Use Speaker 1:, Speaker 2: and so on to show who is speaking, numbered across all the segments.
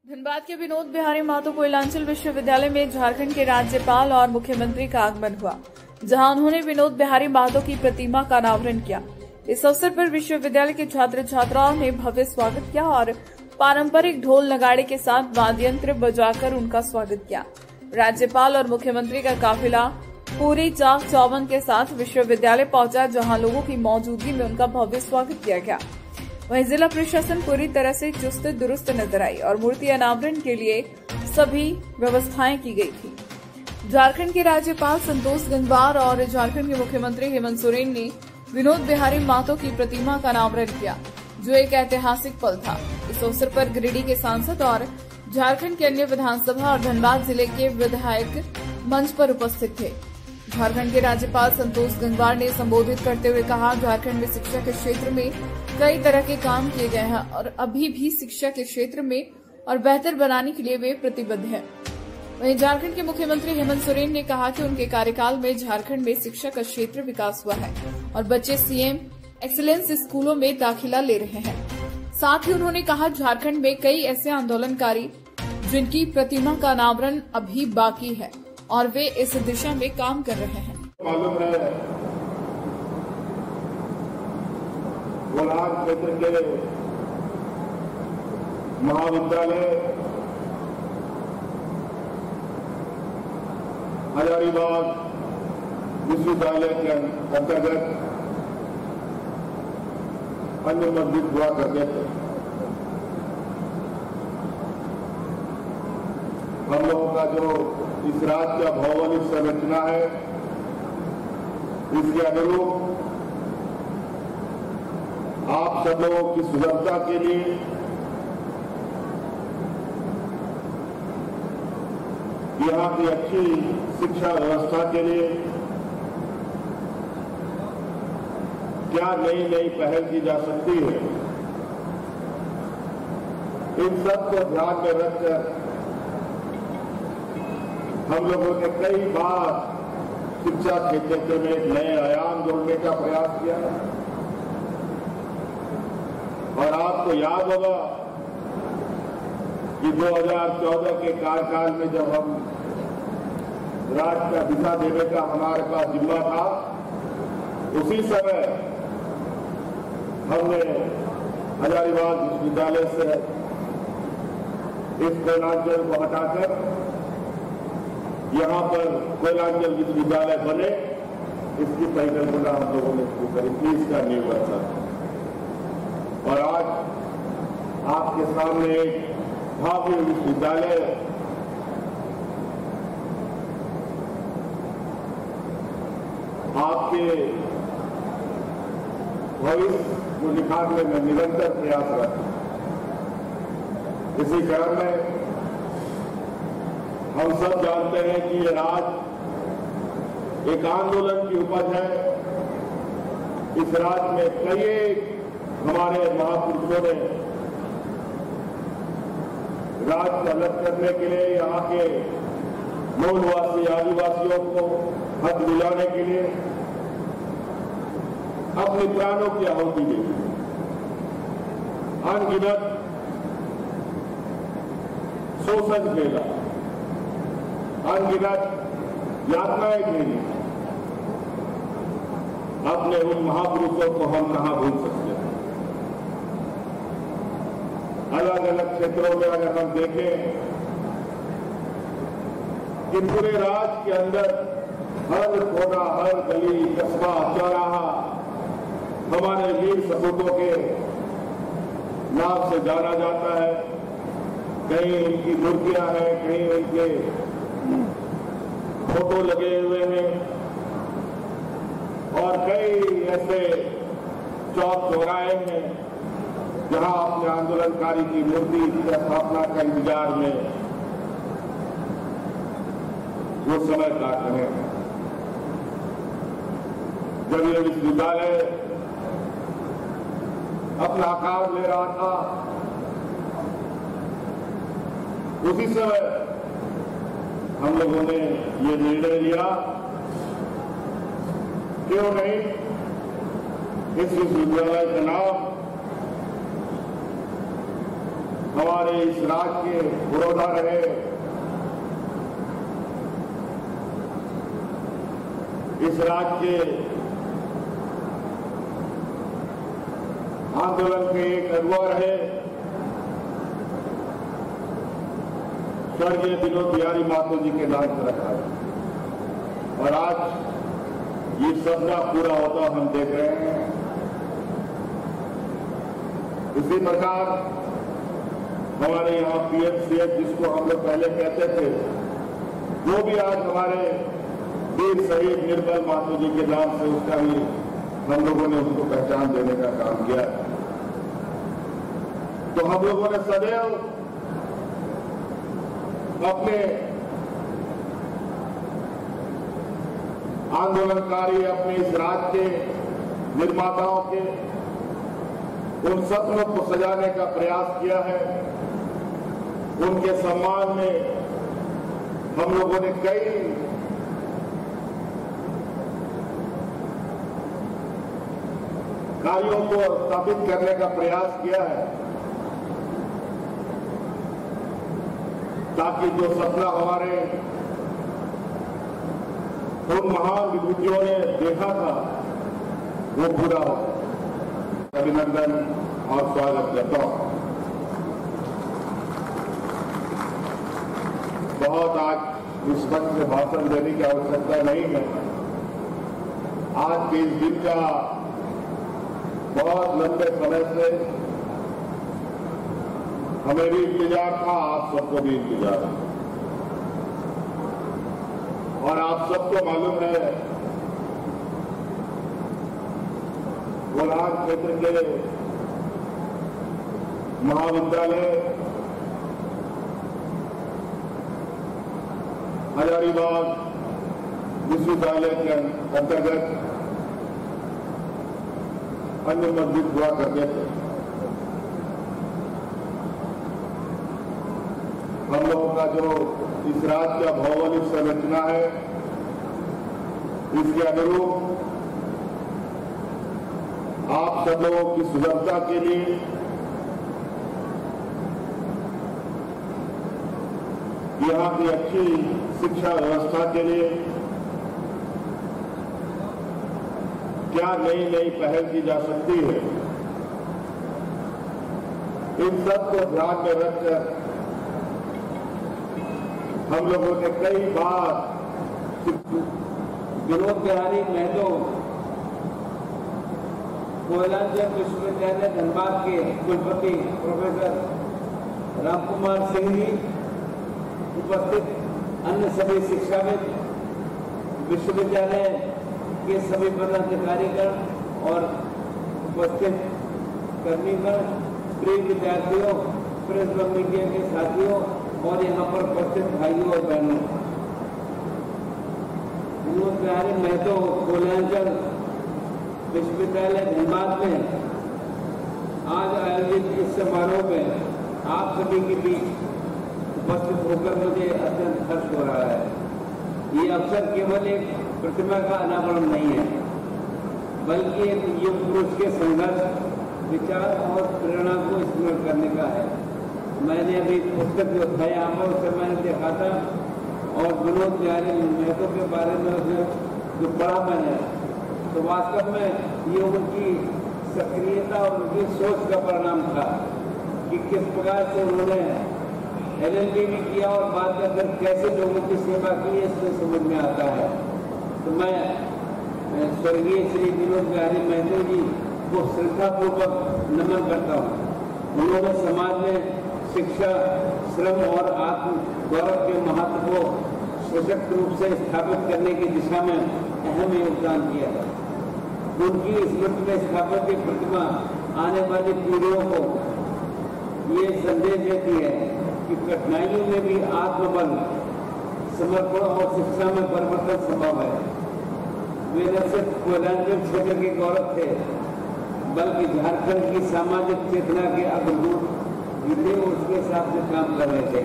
Speaker 1: धनबाद के विनोद बिहारी महतो कोयलांचल विश्वविद्यालय में झारखंड के राज्यपाल और मुख्यमंत्री का आगमन हुआ, जहां उन्होंने विनोद बिहारी महतो की प्रतिमा का अनावरण किया। इस अवसर पर विश्वविद्यालय के छात्र छात्राओं ने भव्य स्वागत किया और पारंपरिक ढोल नगाड़े के साथ वाद्य यंत्र बजाकर उनका स्वागत किया। राज्यपाल और मुख्यमंत्री का काफिला पूरी चाक चौबंद के साथ विश्वविद्यालय पहुंचा, जहां लोगों की मौजूदगी में उनका भव्य स्वागत किया गया। वहीं जिला प्रशासन पूरी तरह से चुस्त दुरुस्त नजर आई और मूर्ति अनावरण के लिए सभी व्यवस्थाएं की गई थी। झारखंड के राज्यपाल संतोष गंगवार और झारखंड के मुख्यमंत्री हेमंत सोरेन ने विनोद बिहारी महतो की प्रतिमा का अनावरण किया, जो एक ऐतिहासिक पल था। इस अवसर पर गिरिडीह के सांसद और झारखंड के अन्य विधानसभा और धनबाद जिले के विधायक मंच पर उपस्थित थे। झारखंड के राज्यपाल संतोष गंगवार ने संबोधित करते हुए कहा, झारखंड में शिक्षा के क्षेत्र में कई तरह के काम किए गए हैं और अभी भी शिक्षा के क्षेत्र में और बेहतर बनाने के लिए वे प्रतिबद्ध हैं। वहीं झारखंड के मुख्यमंत्री हेमंत सोरेन ने कहा कि उनके कार्यकाल में झारखंड में शिक्षा का क्षेत्र विकास हुआ है और बच्चे सीएम एक्सीलेंस स्कूलों में दाखिला ले रहे हैं। साथ ही उन्होंने कहा, झारखंड में कई ऐसे आंदोलनकारी जिनकी प्रतिमा का अनावरण अभी बाकी है और वे इस दिशा में काम कर रहे हैं।
Speaker 2: मालूम है कोलार क्षेत्र के महाविद्यालय हजारीबाग विश्वविद्यालय के अंतर्गत अन्य मस्जिद हुआ करते थे। हम लोगों का जो इस राज्य का भौगोलिक संरचना है, इसके अनुरूप आप सब लोगों की सुगमता के लिए यहाँ की अच्छी शिक्षा व्यवस्था के लिए क्या नई नई पहल की जा सकती है, इन सब को ध्यान में रखकर हम लोगों ने कई बार शिक्षा के क्षेत्र में एक नए आयाम जोड़ने का प्रयास किया और आपको याद होगा कि 2014 के कार्यकाल में जब हम राज्य का दिशा देने का हमारे पास जिम्मा था, उसी समय हमने हजारीबाग विश्वविद्यालय से इस कोयलांचल को हटाकर यहाँ पर कोयलांचल विश्वविद्यालय बने, इसकी परिकल्पना हम लोगों ने शुरू करी थी। इसका नींव रखा और आज आपके सामने एक भव्य विश्वविद्यालय आपके भविष्य को निखारने में निरंतर प्रयासरत है। इसी क्रम में हम सब जानते हैं कि ये राज्य एक आंदोलन की उपज है। इस राज्य में कई हमारे महापुरुषों ने राज्य अलग करने के लिए, यहाँ के मूलवासी आदिवासियों को हक दिलाने के लिए अपने प्राणों की आहुति दी। अनगिनत शोषण झेला, अनगिनत यातनाएं झेली। अपने उन महापुरुषों को हम कहां भूल सकते हैं। अलग अलग क्षेत्रों में अगर हम देखें कि पूरे राज्य के अंदर हर कोना, हर गली, कस्बा, चौराहा हमारे वीर सपूतों के नाम से जाना जाता है। कहीं उनकी मूर्तियां हैं, कहीं उनके फोटो लगे हुए हैं और कई ऐसे चौक चौराहे हैं जहां अपने आंदोलनकारी की मूर्ति की स्थापना का इंतजार में वो समय काट रहे हैं। जब ये विश्वविद्यालय अपना आकार ले रहा था, उसी समय हम लोगों ने ये निर्णय लिया, क्यों नहीं इस विश्वविद्यालय का नाम हमारे इस राज्य के पुरोधा रहे, इस राज्य के आंदोलन के एक अगुवा रहे स्वर्गीय विनोद बिहारी महतो जी के नाम पर रखा है। और आज ये सपना पूरा होता हम देख रहे हैं। इसी प्रकार हमारे यहाँ पीएमसीएच, जिसको हम लोग पहले कहते थे, वो भी आज हमारे वीर शहीद निर्मल महतो जी के नाम से उसका भी हम लोगों ने उसको पहचान देने का काम किया। तो हम लोगों ने सदैव अपने आंदोलनकारी, अपने इस राज्य के निर्माताओं के उन सपनों को सजाने का प्रयास किया है। उनके सम्मान में हम लोगों ने कई कार्यों को स्थापित करने का प्रयास किया है, ताकि जो सपना हमारे उन महान विभूतियों ने देखा था वो पूरा हो। अभिनंदन और स्वागत करता हूं। बहुत आज इस वक्त में भाषण देने की आवश्यकता नहीं है। आज के इस दिन का बहुत लंबे समय से हमें भी इंतजार था, आप सबको भी इंतजार है। और आप सबको मालूम है, कोलार क्षेत्र के महाविद्यालय हजारीबाग विश्वविद्यालय के अंतर्गत अन्य मस्जिद हुआ करते थे। हम लोगों का जो इस राज्य का भौगोलिक संरचना है, इसके अनुरूप आप सब लोगों की सुगमता के लिए यहाँ की अच्छी शिक्षा व्यवस्था के लिए क्या नई नई पहल की जा सकती है, इन सब को ध्यान में रखकर हम लोगों ने कई बार
Speaker 3: विनोद बिहारी महतो कोयलांचल विश्वविद्यालय धनबाद के कुलपति प्रोफेसर रामकुमार सिंह जी, उपस्थित अन्य सभी शिक्षाविद, विश्वविद्यालय के सभी पदाधिकारीगण और उपस्थित कर्मीगण, प्रिय विद्यार्थियों, प्रेस व मीडिया के साथियों और यहाँ पर उपस्थित भाइयों और बहनों, विनोद बिहारी महतो कोयलांचल विश्वविद्यालय धनबाद में आज आयोजित इस समारोह में आप सभी के बीच उपस्थित होकर मुझे अत्यंत हर्ष हो रहा है। ये अवसर केवल एक प्रतिमा का अनावरण नहीं है, बल्कि एक युग पुरुष के संघर्ष, विचार और प्रेरणा को स्मरण करने का है। मैंने अभी पुस्तक जो था यहाँ पर उसे मैंने देखा था और विनोद बिहारी महतो के बारे में जो पढ़ा मैंने, तो वास्तव में ये उनकी सक्रियता और उनकी सोच का परिणाम था कि किस प्रकार से उन्होंने LLB भी किया और बाद में फिर कैसे लोगों की सेवा की, इसमें समझ में आता है। तो मैं स्वर्गीय श्री विनोद बिहारी महतो जी को श्रद्धापूर्वक नमन करता हूँ। उन्होंने समाज में शिक्षा, श्रम और आत्म गौरव के महत्व को सशक्त रूप से स्थापित करने की दिशा में अहम योगदान किया है। उनकी स्मृति में स्थापित की प्रतिमा आने वाली पीढ़ियों को ये संदेश देती है कि कठिनाइयों में भी आत्मबल, समर्पण और शिक्षा में परिवर्तन संभव है। वे न सिर्फ कोयलांचल क्षेत्र के गौरव थे, बल्कि झारखंड की सामाजिक चेतना के अग्रदूत थे, उसके हिसाब से काम कर रहे थे।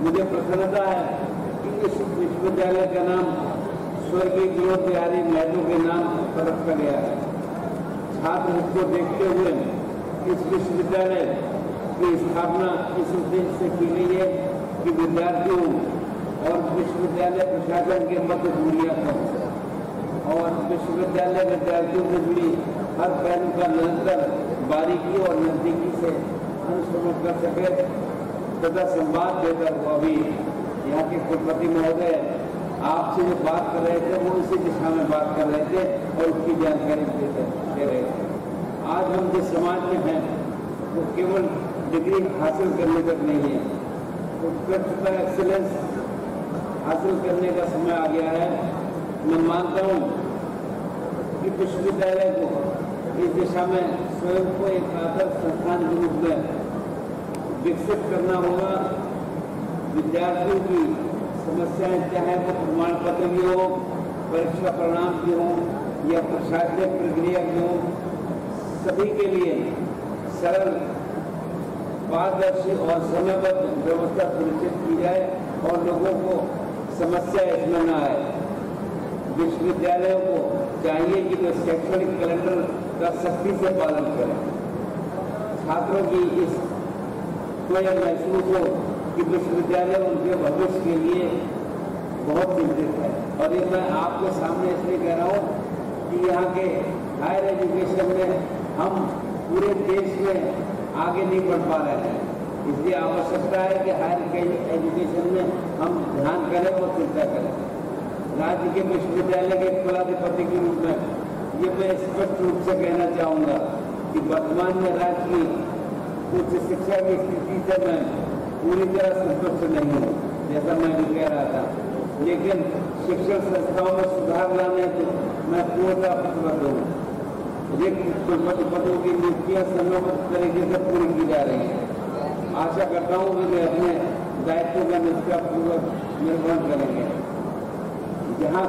Speaker 3: मुझे प्रसन्नता है कि इस विश्वविद्यालय का नाम स्वर्गीय विनोद बिहारी महतो के नाम पर रखा गया है। छात्र इसको देखते हुए इस विश्वविद्यालय की स्थापना इस उद्देश्य से की गई है कि विद्यार्थियों और विश्वविद्यालय प्रशासन के मध्य दूरियां कम और विश्वविद्यालय विद्यार्थियों से जुड़ी हर पहलू का निरंतर बारीकी और नजदीकी से अनुश्रवण कर सके तथा संवाद देकर वो अभी यहाँ के कुलपति महोदय आपसे जो बात कर रहे थे वो इसी दिशा में बात कर रहे थे और उसकी जानकारी दे रहे थे। आज हम जिस समाज में हैं वो केवल डिग्री हासिल करने तक नहीं है, उत्कृष्टता एक्सीलेंस हासिल करने का समय आ गया है। मैं मानता हूँ कि विश्वविद्यालय को इस दिशा में स्वयं को एक आदर्श संस्थान के रूप में विकसित करना होगा। विद्यार्थियों की समस्याएं चाहे वो प्रमाण पत्र की हो, परीक्षा परिणाम की हो या प्रशासनिक प्रक्रिया की हो, सभी के लिए सरल, पारदर्शी और समयबद्ध व्यवस्था सुनिश्चित की जाए और लोगों को समस्या इसमें न आए। विश्वविद्यालयों को चाहिए कि वे शैक्षणिक कैलेंडर का सख्ती से पालन करें। छात्रों की इस को यह महसूस हो कि विश्वविद्यालय उनके भविष्य के लिए बहुत चिंतित है। और ये मैं आपके सामने इसलिए कह रहा हूँ कि यहाँ के हायर एजुकेशन में हम पूरे देश में आगे नहीं बढ़ पा रहे हैं, इसलिए आवश्यकता है कि हायर एजुकेशन में हम ध्यान करें और चिंता करें। राज्य के विश्वविद्यालय के कुलाधिपति के रूप में ये मैं स्पष्ट रूप से कहना चाहूँगा कि वर्तमान में राज्य की उच्च शिक्षा की स्थिति से मैं पूरी तरह संतुष्ट नहीं हूँ, जैसा मैं भी कह रहा था, लेकिन शिक्षण संस्थाओं में सुधार लाने को मैं पूर्णतः प्रतिबद्ध हूँ। रिक्त कुलपति पदों की नियुक्तियां समयबद्ध तरीके से पूरी की जा रही है। आशा करता हूँ कि वे अपने दायित्व का निष्ठापूर्वक निर्वहन करेंगे। जहाँ